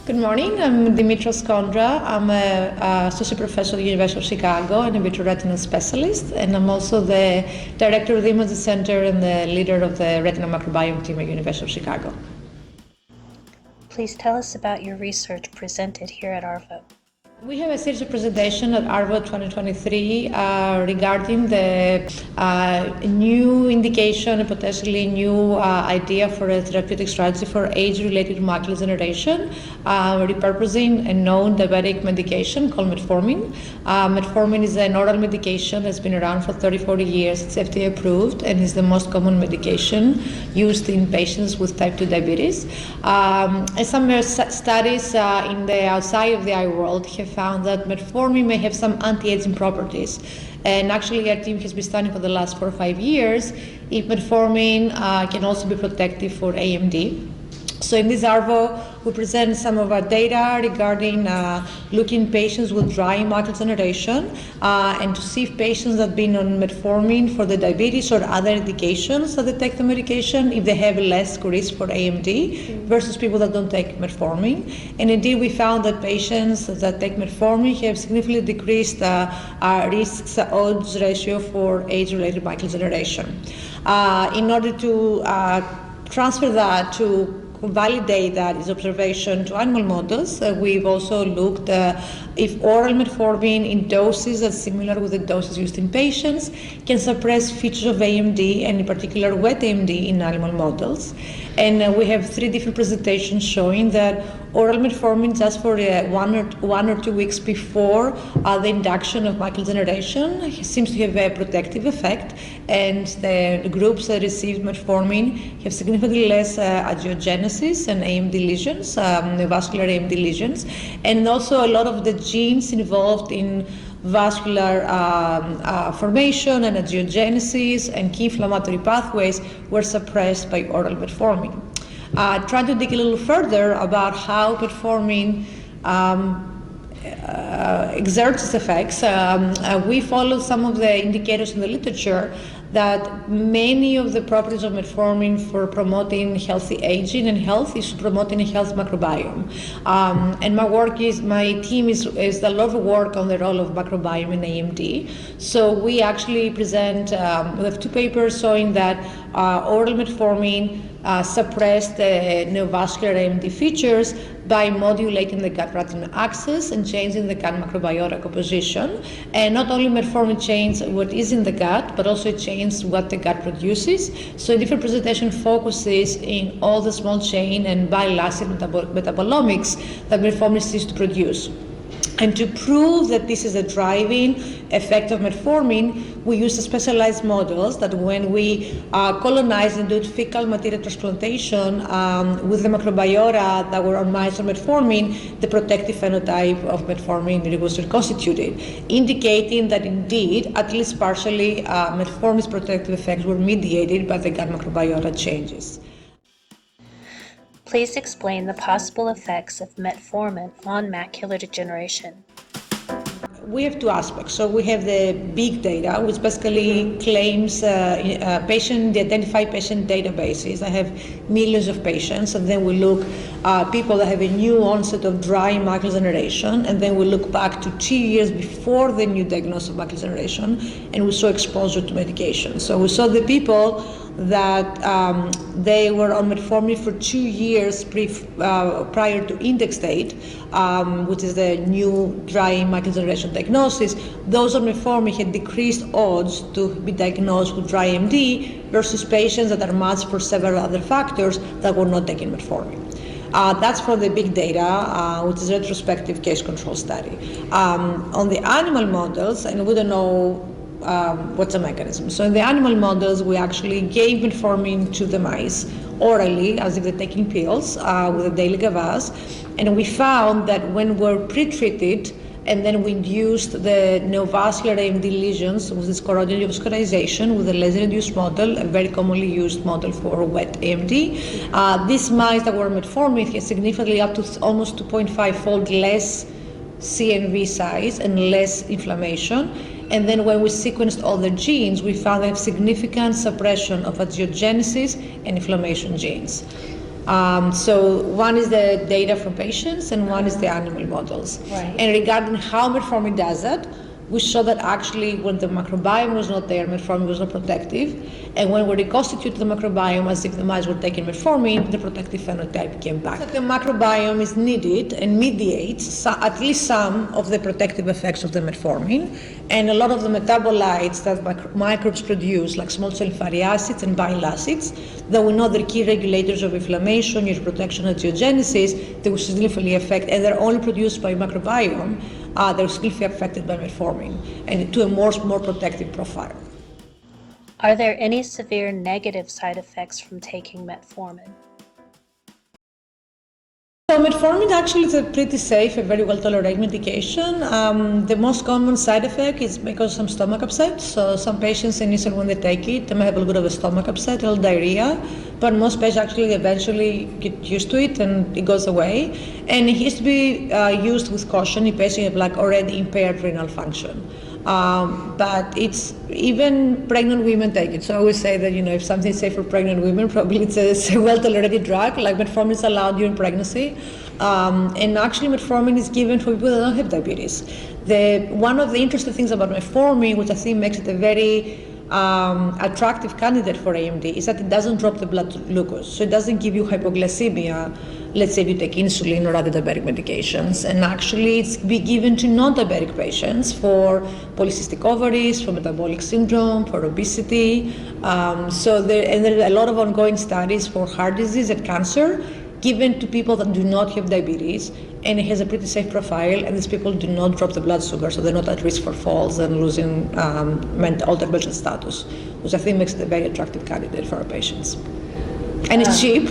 Good morning, I'm Dimitra Skondra. I'm an associate professor at the University of Chicago and a vitreoretinal specialist, and I'm also the director of the Imaging Center and the leader of the retinal microbiome team at the University of Chicago. Please tell us about your research presented here at ARVO. We have a series of presentations at ARVO 2023 regarding the new indication and potentially new idea for a therapeutic strategy for age-related macular degeneration, repurposing a known diabetic medication called Metformin. Metformin is an oral medication that's been around for 30-40 years. It's FDA approved and is the most common medication used in patients with type 2 diabetes. And some studies in the outside of the eye world have found that metformin may have some anti-aging properties. And actually our team has been studying for the last 4 or 5 years if metformin can also be protective for AMD. So in this ARVO, we present some of our data regarding looking patients with dry macular degeneration and to see if patients that have been on metformin for the diabetes or other indications that they take the medication, if they have less risk for AMD versus people that don't take metformin. And indeed, we found that patients that take metformin have significantly decreased risks odds ratio for age-related macular degeneration. In order to transfer that to validate that is observation to animal models. We've also looked if oral metformin in doses that's similar with the doses used in patients can suppress features of AMD and in particular wet AMD in animal models. And we have 3 different presentations showing that oral metformin just for 1 or 2 weeks before the induction of macular degeneration seems to have a protective effect, and the groups that received metformin have significantly less angiogenesis and AMD lesions, vascular AMD lesions, and also a lot of the genes involved in vascular formation and angiogenesis and key inflammatory pathways were suppressed by oral metformin. Trying to dig a little further about how metformin exerts its effects, we follow some of the indicators in the literature that many of the properties of metformin for promoting healthy aging and health is promoting a healthy microbiome. And my team is a lot of work on the role of microbiome in AMD. So we actually present, we have 2 papers showing that oral metformin suppress the neovascular AMD features by modulating the gut-retinal axis and changing the gut microbiota composition. And not only metformin changes what is in the gut, but also it changes what the gut produces. So a different presentation focuses in all the small chain and bile acid metabolomics that metformin seems to produce. And to prove that this is a driving effect of metformin, we use specialized models that when we colonize and do fecal material transplantation with the microbiota that were on mice on metformin, the protective phenotype of metformin was reconstituted, indicating that indeed, at least partially, metformin's protective effects were mediated by the gut microbiota changes. Please explain the possible effects of metformin on macular degeneration. We have 2 aspects. So we have the big data, which basically claims the identified patient databases. I have millions of patients, and then we look people that have a new onset of dry macular degeneration, and then we look back to 2 years before the new diagnosis of macular degeneration, and we saw exposure to medication. So we saw the people that they were on metformin for 2 years prior to index date, which is the new dry macular degeneration diagnosis. Those on metformin had decreased odds to be diagnosed with dry AMD versus patients that are matched for several other factors that were not taking metformin. That's for the big data, which is a retrospective case control study. On the animal models, and we don't know what's the mechanism. So in the animal models, we actually gave metformin to the mice orally, as if they're taking pills with a daily gavage, and we found that when we're pre-treated and then we induced the neovascular AMD lesions with this choroidal neovascularization with a laser-induced model, a very commonly used model for wet AMD. These mice that were metformin had significantly up to almost 2.5-fold less CNV size and less inflammation. And then when we sequenced all the genes, we found they have significant suppression of angiogenesis and inflammation genes. So one is the data from patients and one is the animal models. Right. And regarding how metformin does that, we saw that actually when the microbiome was not there, metformin was not protective. And when we reconstituted the microbiome as if the mice were taking metformin, the protective phenotype came back. The microbiome is needed and mediates at least some of the protective effects of the metformin. And a lot of the metabolites that microbes produce, like small chain fatty acids and bile acids, that we know they're key regulators of inflammation, neuroprotection, and angiogenesis, they will significantly affect, and they're only produced by microbiome, they're significantly affected by metformin, and to a more protective profile. Are there any severe negative side effects from taking metformin? So metformin actually is a pretty safe and very well tolerated medication. The most common side effect is because some stomach upset. So some patients initially when they take it, they may have a little bit of a stomach upset, a little diarrhea, but most patients actually eventually get used to it and it goes away. And it has to be used with caution if patients have like already impaired renal function. But it's even pregnant women take it. So I always say that if something's safe for pregnant women, probably it's a well-tolerated drug. Like metformin is allowed during pregnancy, and actually metformin is given for people that don't have diabetes. One of the interesting things about metformin, which I think makes it a very attractive candidate for AMD, is that it doesn't drop the blood glucose. So it doesn't give you hypoglycemia, let's say if you take insulin or other diabetic medications. And actually it's be given to non-diabetic patients for polycystic ovaries, for metabolic syndrome, for obesity. So there are a lot of ongoing studies for heart disease and cancer given to people that do not have diabetes, and it has a pretty safe profile, and these people do not drop the blood sugar, so they're not at risk for falls and losing altered mental status, which I think makes it a very attractive candidate for our patients. And it's cheap.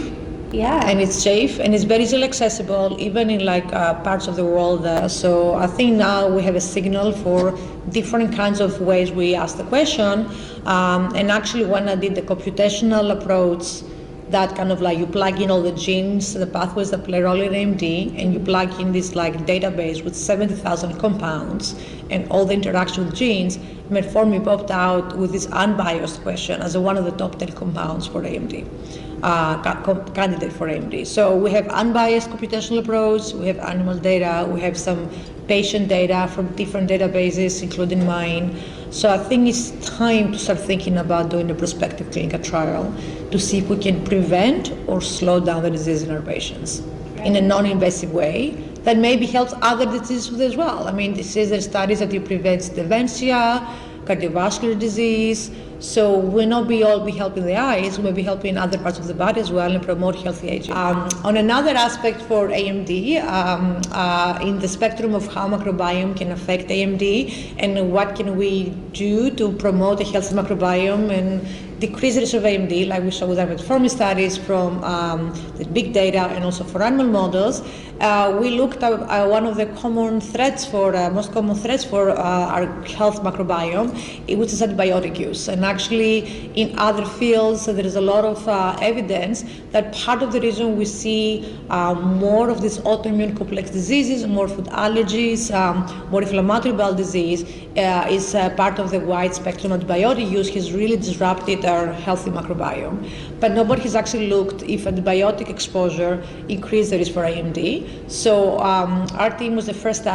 Yeah. And it's safe, and it's very easily accessible, even in parts of the world. So I think now we have a signal for different kinds of ways we ask the question. And actually when I did the computational approach, that kind of you plug in all the genes, the pathways that play a role in AMD, and you plug in this database with 70,000 compounds and all the interaction with genes, metformin popped out with this unbiased question as one of the top 10 compounds for AMD, candidate for AMD. So we have unbiased computational approach, we have animal data, we have some patient data from different databases, including mine. So I think it's time to start thinking about doing a prospective clinical trial to see if we can prevent or slow down the disease in our patients in a non-invasive way that maybe helps other diseases as well. I mean, there are studies that it prevents dementia, cardiovascular disease. So we'll not be helping the eyes, we'll be helping other parts of the body as well and promote healthy aging. On another aspect for AMD, in the spectrum of how microbiome can affect AMD and what can we do to promote a healthy microbiome and decrease the risk of AMD, like we saw with our metformin studies from the big data and also for animal models. We looked at one of the most common threats for our health microbiome, which is antibiotic use. And actually, in other fields, there is a lot of evidence that part of the reason we see more of these autoimmune complex diseases, more food allergies, more inflammatory bowel disease, is part of the wide spectrum antibiotic use has really disrupted our healthy microbiome. But nobody has actually looked if antibiotic exposure increased the risk for AMD. So our team was the first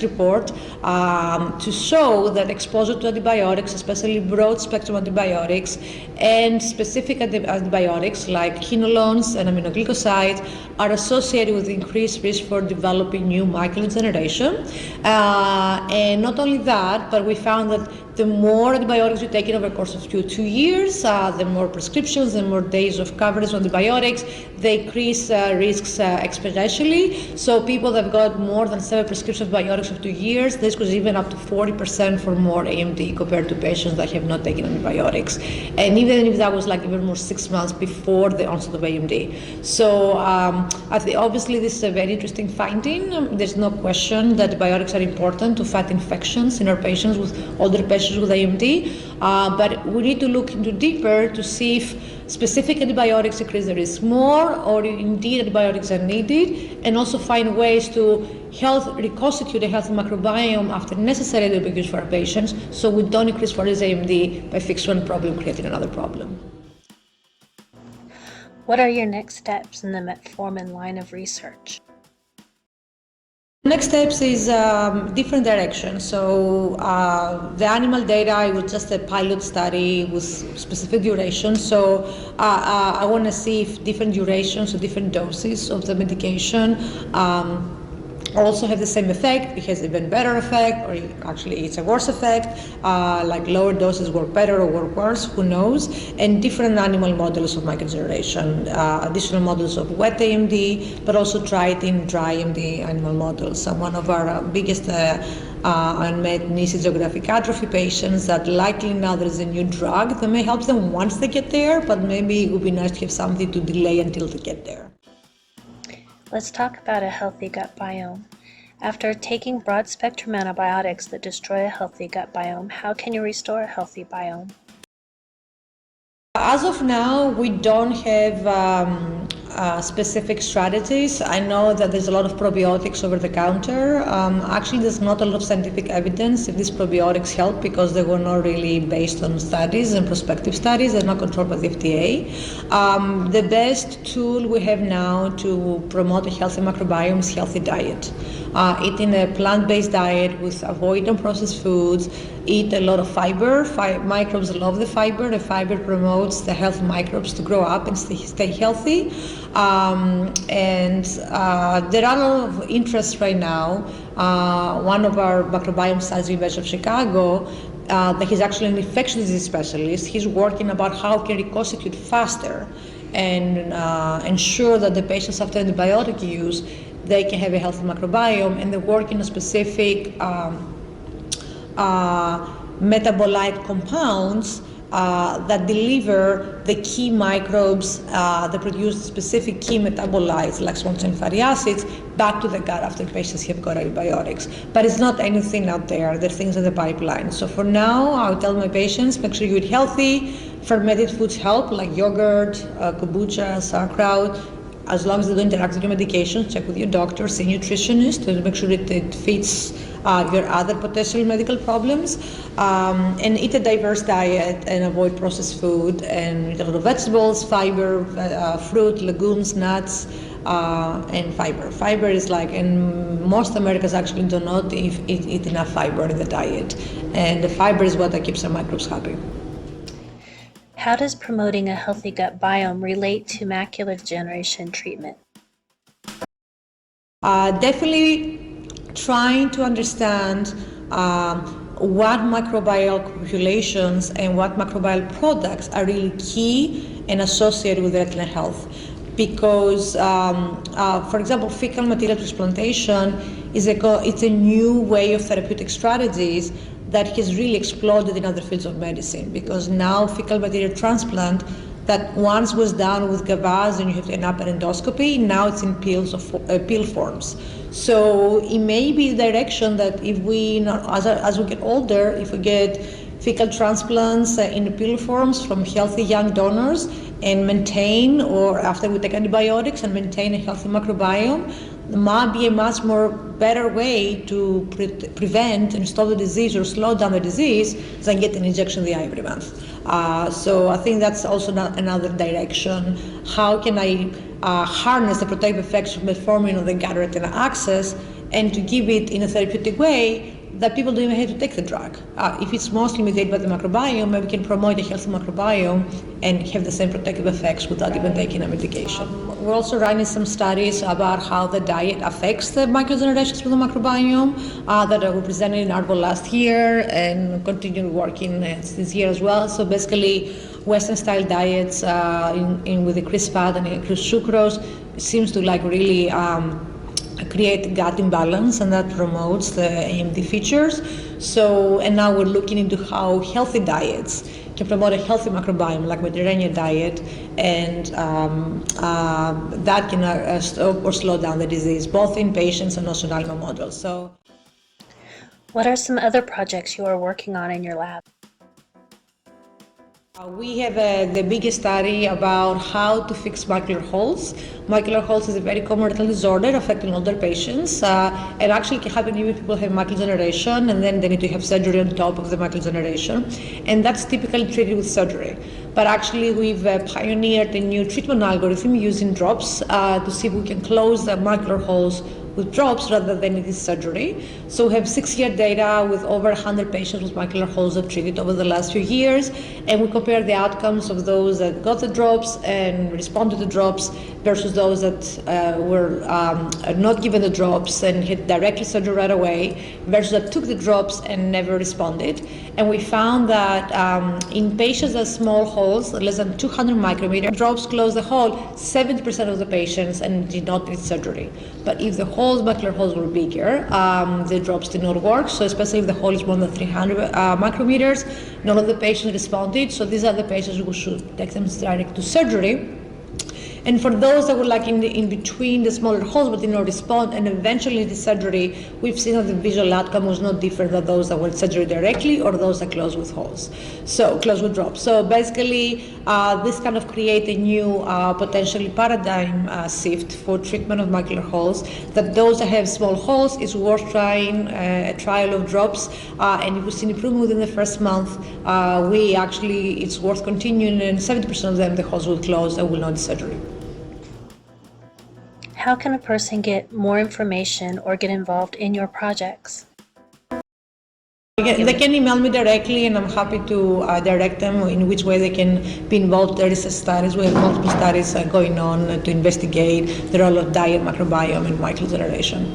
report to show that exposure to antibiotics, especially broad spectrum antibiotics and specific antibiotics like quinolones and aminoglycosides, are associated with increased risk for developing new macular degeneration. And not only that, but we found that the more antibiotics you take over the course of 2 years, the more prescriptions, the more days of coverage of antibiotics, they increase risks exponentially. So people that have got more than 7 prescriptions of antibiotics of 2 years, this was even up to 40% for more AMD compared to patients that have not taken antibiotics. And even if that was even more 6 months before the onset of AMD. So I think obviously this is a very interesting finding. There's no question that antibiotics are important to fight infections in our patients, with older patients with AMD, but we need to look into deeper to see if specific antibiotics increase the risk more, or indeed antibiotics are needed, and also find ways to reconstitute a healthy microbiome after necessary antibiotics for our patients, so we don't increase for this AMD by fixing one problem, creating another problem. What are your next steps in the metformin line of research? Next steps is different direction. So the animal data was just a pilot study with specific duration. So I want to see if different durations or different doses of the medication also have the same effect. It has even better effect, or actually it's a worse effect. Like lower doses work better or work worse, who knows? And different animal models of macular degeneration, additional models of wet AMD, but also try it in dry AMD animal models. So one of our biggest unmet needs is geographic atrophy patients that likely now there's a new drug that may help them once they get there, but maybe it would be nice to have something to delay until they get there. Let's talk about a healthy gut biome. After taking broad-spectrum antibiotics that destroy a healthy gut biome, how can you restore a healthy biome? As of now, we don't have specific strategies. I know that there's a lot of probiotics over the counter. Actually, there's not a lot of scientific evidence if these probiotics help because they were not really based on studies and prospective studies. They're not controlled by the FDA. The best tool we have now to promote a healthy microbiome is healthy diet. Eating a plant-based diet with avoid unprocessed foods, eat a lot of fiber. Microbes love the fiber. The fiber promotes the healthy microbes to grow up and stay healthy. There are a lot of interest right now. One of our microbiome studies in University of Chicago, that he's actually an infectious disease specialist, he's working about how can reconstitute faster and ensure that the patients after antibiotic use, they can have a healthy microbiome, and they work in a specific metabolite compounds that deliver the key microbes that produce specific key metabolites like spongy and fatty acids back to the gut after patients have got antibiotics. But it's not anything out there. There are things in the pipeline. So for now, I'll tell my patients, make sure you eat healthy. Fermented foods help, like yogurt, kombucha, sauerkraut. As long as they don't interact with your medications, check with your doctor, see a nutritionist to make sure it fits your other potential medical problems. And eat a diverse diet and avoid processed food and eat a lot of vegetables, fiber, fruit, legumes, nuts, and fiber. Fiber is like, and most Americans actually do not eat enough fiber in the diet. And the fiber is what keeps our microbes happy. How does promoting a healthy gut biome relate to macular degeneration treatment? Definitely trying to understand what microbial populations and what microbial products are really key and associated with retinal health. Because, for example, fecal material transplantation it's a new way of therapeutic strategies that has really exploded in other fields of medicine, because now fecal material transplant that once was done with gavage and you have to end up an endoscopy, now it's in pill forms. So it may be the direction that if we, as we get older, if we get fecal transplants in pill forms from healthy young donors and maintain, or after we take antibiotics and maintain a healthy microbiome, might be a much more better way to prevent and stop the disease or slow down the disease than get an injection in the eye every month. So I think that's also another direction. How can I harness the protective effects of metformin on the gut-retina axis and to give it in a therapeutic way that people don't even have to take the drug. If it's mostly mediated by the microbiome, maybe we can promote a healthy microbiome and have the same protective effects without even taking a medication. We're also running some studies about how the diet affects the microdegenerations through the microbiome that were presented in ARVO last year and continue working this year as well. So basically, Western-style diets with increased fat and increased sucrose seems to really create gut imbalance, and that promotes the AMD features. So, and now we're looking into how healthy diets can promote a healthy microbiome, like Mediterranean diet, and that can stop or slow down the disease, both in patients and also in animal models. So, what are some other projects you are working on in your lab? We have the biggest study about how to fix macular holes. Macular holes is a very common retinal disorder affecting older patients. It actually can happen even if people have macular degeneration and then they need to have surgery on top of the macular degeneration. And that's typically treated with surgery. but actually we've pioneered a new treatment algorithm using drops to see if we can close the macular holes with drops rather than it is surgery. So we have 6-year data with over 100 patients with macular holes that treated over the last few years, and we compare the outcomes of those that got the drops and responded to drops versus those that were not given the drops and had directly surgery right away versus that took the drops and never responded. And we found that in patients that small holes, less than 200 micrometers, drops close the hole 70% of the patients and did not need surgery. But if the macular holes were bigger, the drops did not work. So especially if the hole is more than 300 micrometers, none of the patients responded. So these are the patients who should take them direct to surgery. And for those that were like in between the smaller holes but did not respond and eventually did surgery, we've seen that the visual outcome was no different than those that went surgery directly or those that closed with holes, so closed with drops. So basically, this kind of create a new potentially paradigm shift for treatment of macular holes, that those that have small holes is worth trying a trial of drops, and if we see improvement within the first month, it's worth continuing, and 70% of them the holes will close and will not need surgery. How can a person get more information or get involved in your projects? They can email me directly, and I'm happy to direct them in which way they can be involved. There is studies, we have multiple studies going on to investigate the role of diet, microbiome, and macular degeneration.